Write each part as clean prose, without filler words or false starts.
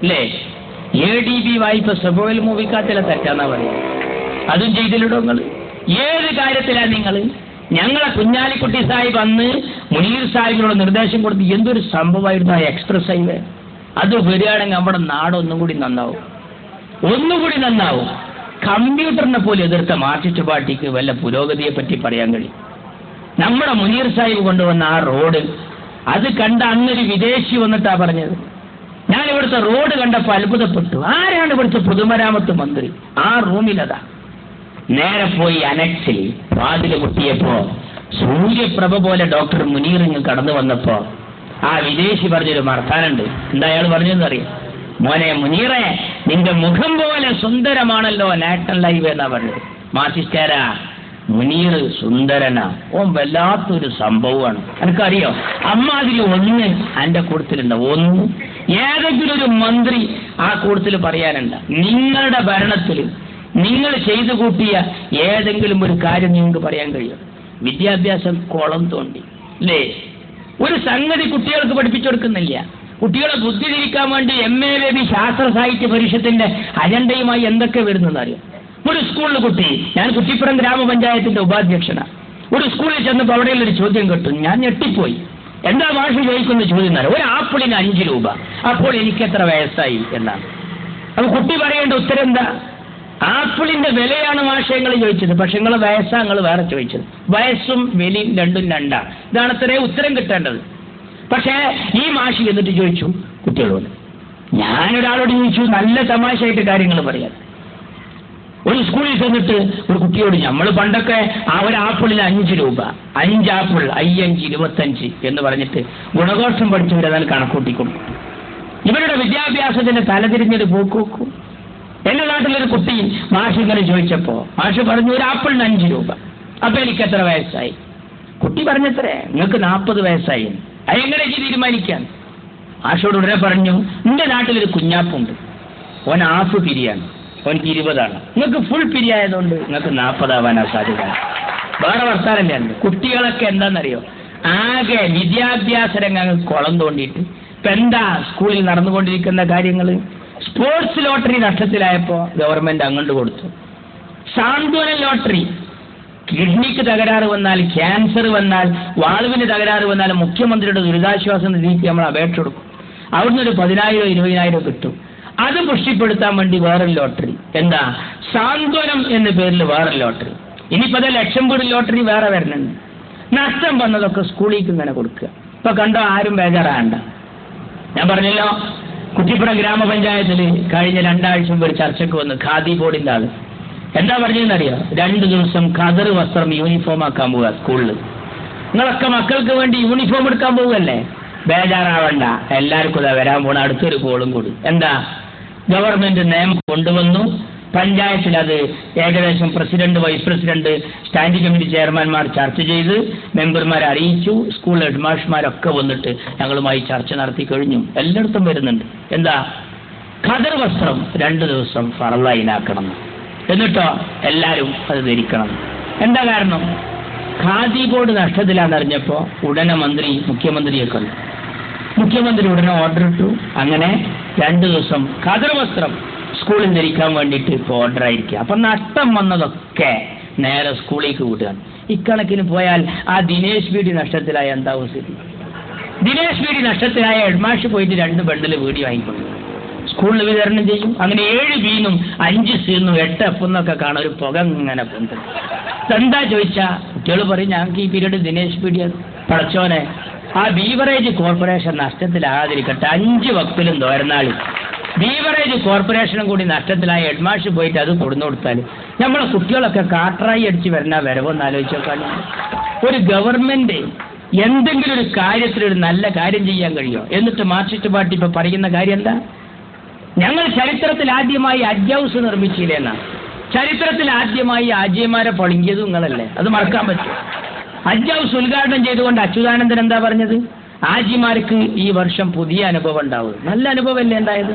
അല്ലേ? ADB വായ്പ സബോയിൽ മൂവിക്കാത്തില തെറ്റാന്നാ പറയുക. അതും ചെയ്തില്ലടോ നിങ്ങൾ. ഏത് കാര്യത്തിലാണ് നിങ്ങൾ? ഞങ്ങളെ കുഞ്ഞാലിക്കുട്ടി സാഹിബ് അന്ന് മുനീർ സാഹിബിനോട് നിർദ്ദേശം കൊടുത്ത് എന്തൊരു സംഭവമായിരുന്നു ആ എക്സ്പ്രസ് ഹൈവേ. അത് വരികയാണെങ്കിൽ നമ്മുടെ നാട് ഒന്നുകൂടി നന്നാവും. കമ്പ്യൂട്ടറിനെ പോലെ എതിർത്ത മാർക്സിസ്റ്റ് പാർട്ടിക്ക് വല്ല പുരോഗതിയെ പറ്റി പറയാൻ കഴിയും? നമ്മുടെ മുനീർ സാഹിബ് കൊണ്ടുവന്ന ആ റോഡ് അത് കണ്ട അന്നൊരു വിദേശി വന്നിട്ടാ പറഞ്ഞത്. ഞാൻ ഇവിടുത്തെ റോഡ് കണ്ടപ്പോൾ അത്ഭുതപ്പെട്ടു. ആരാണ് ഇവിടുത്തെ പൊതുമരാമത്ത് മന്ത്രി? ആ റൂമിലതാ. നേരെ പോയി അനക്സിൽ വാതിൽ മുട്ടിയപ്പോ സൂര്യപ്രഭ പോലെ ഡോക്ടർ മുനീർ ഇങ്ങ് കടന്നു വന്നപ്പോ ആ വിദേശി പറഞ്ഞൊരു വർത്താനുണ്ട്. എന്താ അയാൾ പറഞ്ഞതെന്നറിയാം? മോനെ മുനീറെ, നിന്റെ മുഖം പോലെ സുന്ദരമാണല്ലോ നാഷണൽ ഹൈവേ എന്നാ പറഞ്ഞത്. മാർക്സിസ്റ്റാരാ മുനീർ സുന്ദരനാ, ഓൻ വല്ലാത്തൊരു സംഭവമാണ്. എനിക്കറിയോ അമ്മാതിരി ഒന്ന് എൻ്റെ കൂട്ടത്തിലുണ്ട്. ഒന്ന് ഏതെങ്കിലും ഒരു മന്ത്രി ആ കൂട്ടത്തിൽ പറയാനുണ്ട്? നിങ്ങളുടെ ഭരണത്തിൽ നിങ്ങൾ ചെയ്തു കൂട്ടിയ ഏതെങ്കിലും ഒരു കാര്യം നിങ്ങൾക്ക് പറയാൻ കഴിയും? വിദ്യാഭ്യാസം കുളം തോണ്ടി അല്ലേ? ഒരു സംഗതി കുട്ടികൾക്ക് പഠിപ്പിച്ചു കൊടുക്കുന്നില്ല. കുട്ടികളെ ബുദ്ധി തിരിക്കാൻ വേണ്ടി MAVB ശാസ്ത്ര സാഹിത്യ പരിഷത്തിന്റെ അജണ്ടയുമായി എന്തൊക്കെ വരുന്നതെന്നറിയാം? ഒരു സ്കൂളിൽ കുട്ടി, ഞാൻ കുറ്റിപ്പുറം ഗ്രാമപഞ്ചായത്തിന്റെ ഉപാധ്യക്ഷനാണ്. ഒരു സ്കൂളിൽ ചെന്നപ്പോൾ അവിടെയുള്ളൊരു ചോദ്യം കേട്ടു. ഞാൻ ഞെട്ടിപ്പോയി. എന്താ ഭാഷ ചോദിക്കുന്ന ചോദ്യം എന്നറിയാം? ഒരു ആപ്പിളിന് 5 രൂപ, അപ്പോൾ എനിക്ക് എത്ര വയസ്സായി എന്നാണ്. അപ്പൊ കുട്ടി പറയേണ്ട ഉത്തരം എന്താ? ആപ്പിളിന്റെ വിലയാണ് മാഷങ്ങൾ ചോദിച്ചത്, പക്ഷെ നിങ്ങളെ വയസ്സാങ്ങൾ വേറെ ചോദിച്ചത്. വയസ്സും വിലയും രണ്ടും രണ്ടാണ്. ഇതാണ് അത്രയും ഉത്തരം കിട്ടേണ്ടത്. പക്ഷേ ഈ മാഷി എന്നിട്ട് ചോദിച്ചു കുട്ടികളോട്. ഞാനൊരാളോട് ചോദിച്ചു, നല്ല തമാശയായിട്ട് കാര്യങ്ങൾ പറയാം. ഒരു സ്കൂളിൽ ചെന്നിട്ട് ഒരു കുട്ടിയോട്, നമ്മൾ പണ്ടൊക്കെ ആ ഒരു ആപ്പിളിന് 5 രൂപ, 5 ആപ്പിൾ 5 25 എന്ന് പറഞ്ഞിട്ട് ഗുണഘോഷം പഠിച്ചവരതാണ് കണക്കൂട്ടിക്കൊണ്ടു. ഇവരുടെ വിദ്യാഭ്യാസത്തിന്റെ തലതിരിഞ്ഞൊരു പോക്കോക്കൂ. എന്റെ നാട്ടിലൊരു കുട്ടി മാഷ് ഇങ്ങനെ ചോദിച്ചപ്പോ മാഷ് പറഞ്ഞു, ഒരു ആപ്പിളിന് 5 രൂപ, അപ്പൊ എനിക്ക് എത്ര വയസ്സായി? കുട്ടി പറഞ്ഞത്രേ, നിങ്ങൾക്ക് 40 വയസ്സായി. അതെങ്ങനെ തീരുമാനിക്കാൻ? മാഷോട് ഉടനെ പറഞ്ഞു, നിന്റെ നാട്ടിലൊരു കുഞ്ഞാപ്പുണ്ട്, ഓൻ ഹാഫ് പിരിയാണ്, ഓനക്ക് 20 നിങ്ങൾക്ക് ഫുൾ പിരിയായതുകൊണ്ട് നിങ്ങൾക്ക് 40 ആവാനാ സാധ്യത. വേറെ വർത്താനല്ലേ ഉണ്ട്. കുട്ടികളൊക്കെ എന്താണെന്നറിയോ? ആകെ വിദ്യാഭ്യാസ രംഗങ്ങൾ കുളം തോണ്ടിയിട്ട് ഇപ്പൊ എന്താ സ്കൂളിൽ നടന്നുകൊണ്ടിരിക്കുന്ന കാര്യങ്ങൾ? സ്പോർട്സ് ലോട്ടറി നഷ്ടത്തിലായപ്പോ ഗവൺമെന്റ് അങ്ങോട്ട് കൊടുത്തു. സാന്ത്വന ലോട്ടറി, കിഡ്നിക്ക് തകരാറ് വന്നാൽ, ക്യാൻസർ വന്നാൽ, വാൾവിന് തകരാറ് വന്നാൽ മുഖ്യമന്ത്രിയുടെ ദുരിതാശ്വാസ നിധിക്ക് നമ്മൾ അപേക്ഷ കൊടുക്കും. അവിടുന്ന് ഒരു 10,000 20,000 കിട്ടും. അത് പുഷ്ടിപ്പെടുത്താൻ വേണ്ടി വേറൊരു ലോട്ടറി. എന്താ? സാന്ത്വനം എന്ന പേരിൽ വേറെ ലോട്ടറി. ഇനിയിപ്പോ അത് 1,00,000 വീട് ലോട്ടറി വേറെ വരണുണ്ട്. നഷ്ടം വന്നതൊക്കെ സ്കൂളിലേക്ക് ഇങ്ങനെ കൊടുക്കുക. ഇപ്പൊ കണ്ടോ, ആരും ബേജാറാകണ്ട. ഞാൻ പറഞ്ഞല്ലോ, കുറ്റിപ്പുറം ഗ്രാമപഞ്ചായത്തിൽ കഴിഞ്ഞ 2 ആഴ്ച മുമ്പ് ഒരു ചർച്ചയ്ക്ക് വന്ന് ഖാദി ബോർഡിന്റെ ആള് എന്താ പറഞ്ഞതെന്നറിയോ? 2 ദിവസം ഖദർ വസ്ത്രം യൂണിഫോം ആക്കാൻ പോവുക സ്കൂളിൽ. നിങ്ങളൊക്കെ മക്കൾക്ക് വേണ്ടി യൂണിഫോം എടുക്കാൻ പോവുകയല്ലേ? ബേജാറാവണ്ട, എല്ലാവർക്കും ഇതാ വരാൻ പോണ അടുത്തൊരു കോളും കൂടി. എന്താ? ഗവൺമെന്റ് നിയമം കൊണ്ടുവന്നു. പഞ്ചായത്തിൽ അത് ഏകദേശം president, vice president, standing committee ചെയർമാൻമാർ ചർച്ച ചെയ്ത് മെമ്പർമാരെ അറിയിച്ചു. സ്കൂൾ ഹെഡ്മാസ്റ്റർമാരൊക്കെ വന്നിട്ട് ഞങ്ങളുമായി ചർച്ച നടത്തി കഴിഞ്ഞു. എല്ലായിടത്തും വരുന്നുണ്ട്. എന്താ? ഖദർ വസ്ത്രം 2 ദിവസം ഫർളായിനാക്കണം, എന്നിട്ടോ എല്ലാവരും അത് ധരിക്കണം. എന്താ കാരണം? ഖാദി ബോർഡ് നഷ്ടത്തിലാണെന്നറിഞ്ഞപ്പോ ഉടനെ മുഖ്യമന്ത്രിയെ കണ്ടു. മുഖ്യമന്ത്രി ഉടനെ ഓർഡർ ഇട്ടു. അങ്ങനെ 2 ദിവസം ഖദർ വസ്ത്രം സ്കൂളിൽ ധരിക്കാൻ വേണ്ടിയിട്ട് ഇപ്പോൾ ഓർഡർ ആയിരിക്കുക. അപ്പൊ നഷ്ടം വന്നതൊക്കെ നേരെ സ്കൂളിലേക്ക് വിടുകയാണ്. ഇക്കണക്കിന് പോയാൽ ആ ദിനേശ് ബീഡി നഷ്ടത്തിലായ എന്താവും സ്ഥിതി? ദിനേശ് ബീഡി നഷ്ടത്തിലായ ഹെഡ്മാഷ് പോയിട്ട് 2 ബണ്ടിൽ വീഡിയോ വാങ്ങിക്കൊണ്ടു സ്കൂളിൽ വിതരണം ചെയ്യും. അങ്ങനെ 7 ബീന്നും 5 സീന്നും 8 എഫെന്നൊക്കെ കാണാൻ ഒരു പുക ഇങ്ങനെ പോകുന്നത്. എന്താ ചോദിച്ചാ കുട്ടികൾ പറയും, ഞങ്ങൾക്ക് ഈ പീരീഡ് ദിനേശ് ബീഡിയാണ്. പടച്ചോനെ, ആ ബീവറേജ് കോർപ്പറേഷൻ നഷ്ടത്തിലാകാതിരിക്കട്ടെ. 5 വക്തിലും തോരനാളി ബീവറേജ് കോർപ്പറേഷനും കൂടി നഷ്ടത്തിലായ ഹെഡ്മാഷ് പോയിട്ട് അത് കൊടുന്നു കൊടുത്താൽ നമ്മളെ കുട്ടികളൊക്കെ കാട്ടറായി അടിച്ച് വരണ വരവൊന്ന് ആലോചിച്ച് നോക്കാൻ. ഒരു ഗവൺമെന്റ് എന്തെങ്കിലും ഒരു കാര്യത്തിൽ ഒരു നല്ല കാര്യം ചെയ്യാൻ കഴിയുമോ? എന്നിട്ട് മാർക്സിസ്റ്റ് പാർട്ടി ഇപ്പൊ പറയുന്ന കാര്യം എന്താ? ഞങ്ങൾ ചരിത്രത്തിൽ ആദ്യമായി ഹജ്ജ് ഹൗസ് നിർമ്മിച്ചില്ലേ എന്നാ. ചരിത്രത്തിൽ ആദ്യമായി ആജിമാരെ പൊളിങ്ങിയതും നിങ്ങളല്ലേ? അത് മറക്കാൻ പറ്റും? ഹജ്ജ് ഹൗസ് ഉദ്ഘാടനം ചെയ്തുകൊണ്ട് അച്യുതാനന്ദൻ എന്താ പറഞ്ഞത്? ആജിമാർക്ക് ഈ വർഷം പുതിയ അനുഭവം ഉണ്ടാവും. നല്ല അനുഭവമല്ലേ ഉണ്ടായത്?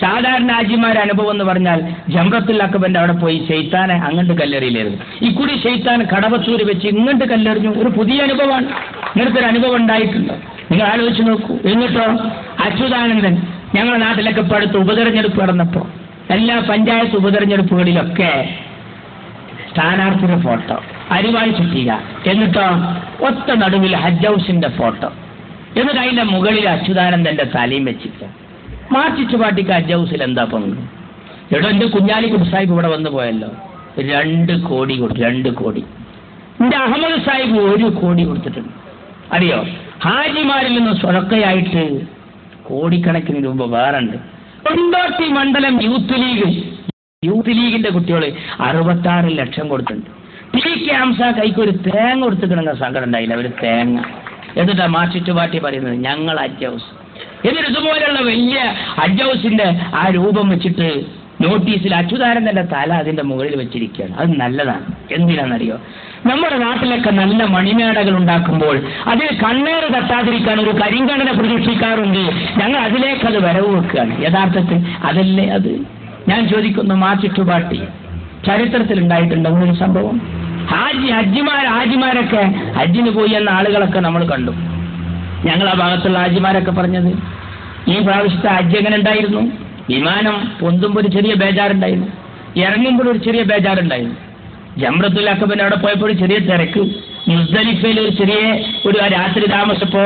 സാധാരണ ആജിമാരുടെ അനുഭവം എന്ന് പറഞ്ഞാൽ ജംറത്തുൽ അഖബന്റെ അവിടെ പോയി ശൈത്താനെ അങ്ങോട്ട് കല്ലെറിയില്ലായിരുന്നു. ഇക്കുറി ശൈത്താൻ കടവത്തൂര് വെച്ച് ഇങ്ങോട്ട് കല്ലെറിഞ്ഞു. ഒരു പുതിയ അനുഭവമാണ്. ഇങ്ങനത്തെ ഒരു അനുഭവം ഉണ്ടായിട്ടുണ്ടോ? നിങ്ങൾ ആലോചിച്ച് നോക്കൂ. എന്നിട്ടോ അച്യുതാനന്ദൻ ഞങ്ങളുടെ നാട്ടിലൊക്കെ ഇപ്പോൾ അടുത്ത് ഉപതെരഞ്ഞെടുപ്പ് നടന്നപ്പോൾ എല്ലാ പഞ്ചായത്ത് ഉപതെരഞ്ഞെടുപ്പുകളിലൊക്കെ സ്ഥാനാർത്ഥിയുടെ ഫോട്ടോ അരിവാൾ ചുറ്റിക, എന്നിട്ടോ ഒത്ത നടുവിൽ ഹജ്ജ് ഹൗസിന്റെ ഫോട്ടോ, എന്നിട്ട് അതിന്റെ മുകളിൽ അച്യുതാനന്ദന്റെ തലയും വെച്ചിട്ട് മാർച്ചിച്ചു പാട്ടിക്ക് ഹജ്ജ് ഹൗസിൽ എന്താ പങ്ക്? എടോ, എന്റെ കുഞ്ഞാലിക്കുട്ടി സാഹിബ് ഇവിടെ വന്നു പോയല്ലോ, 2 കോടി കൊടുത്തു. 2 കോടി. എന്റെ അഹമ്മദ് സാഹിബ് 1 കോടി കൊടുത്തിട്ടുണ്ട്. അറിയോ, ഹാജിമാരിൽ നിന്ന് സ്വതക്കയായിട്ട് കോടിക്കണക്കിന് രൂപ വേറുണ്ട്. കൊണ്ടോട്ടി മണ്ഡലം യൂത്ത് ലീഗിന്റെ കുട്ടികൾ 66 ലക്ഷം കൊടുത്തിട്ടുണ്ട്. PK ഹംസ കൈക്കൊരു തേങ്ങ കൊടുത്തിട്ടുണ്ടെങ്കിൽ സങ്കടം ഉണ്ടായില്ല, ഒരു തേങ്ങ. എന്നിട്ടാ മാർച്ചിച്ചു പാർട്ടി പറയുന്നത് ഞങ്ങൾ ഹജ്ജ് ഹൗസ്. എന്നിട്ട് ഇതുപോലെയുള്ള വലിയ ഹജ്ജ് ഹൗസിന്റെ ആ രൂപം വെച്ചിട്ട് നോട്ടീസിൽ അച്യുതാനന്ദന്റെ തല അതിന്റെ മുകളിൽ വെച്ചിരിക്കുകയാണ്. അത് നല്ലതാണ്. എന്തിനാണെന്നറിയോ, നമ്മുടെ നാട്ടിലൊക്കെ നല്ല മണിമേടകൾ ഉണ്ടാക്കുമ്പോൾ അതിൽ കണ്ണേറ് തട്ടാതിരിക്കാൻ ഒരു കരിങ്കണ്ണനെ പ്രതീക്ഷിക്കാറുണ്ട്. ഞങ്ങൾ അതിലേക്ക് അത് വരവ് വെക്കുകയാണ്. യഥാർത്ഥത്തിൽ അതല്ലേ അത്? ഞാൻ ചോദിക്കുന്നു, മാർച്ചിച്ചു പാർട്ടി ചരിത്രത്തിൽ ഉണ്ടായിട്ടുണ്ടോ ഒരു സംഭവം? ഹാജിമാരൊക്കെ ഹജ്ജിന് പോയി എന്ന ആളുകളൊക്കെ നമ്മൾ കണ്ടു. ഞങ്ങൾ ആ ഭാഗത്തുള്ള ഹാജിമാരൊക്കെ പറഞ്ഞത് ഈ പ്രാവശ്യത്തെ ഹജ്ജ് എങ്ങനെ ഉണ്ടായിരുന്നു? വിമാനം പൊന്തുമ്പോൾ ഒരു ചെറിയ ബേജാറുണ്ടായിരുന്നു, ഇറങ്ങുമ്പോൾ ഒരു ചെറിയ ബേജാറുണ്ടായിരുന്നു. ജംറത്തുൽ അഖബിന്റെ അവിടെ പോയപ്പോൾ ഒരു ചെറിയ തിരക്ക്, മുസ്ദലിഫയിൽ ഒരു രാത്രി താമസിച്ചപ്പോ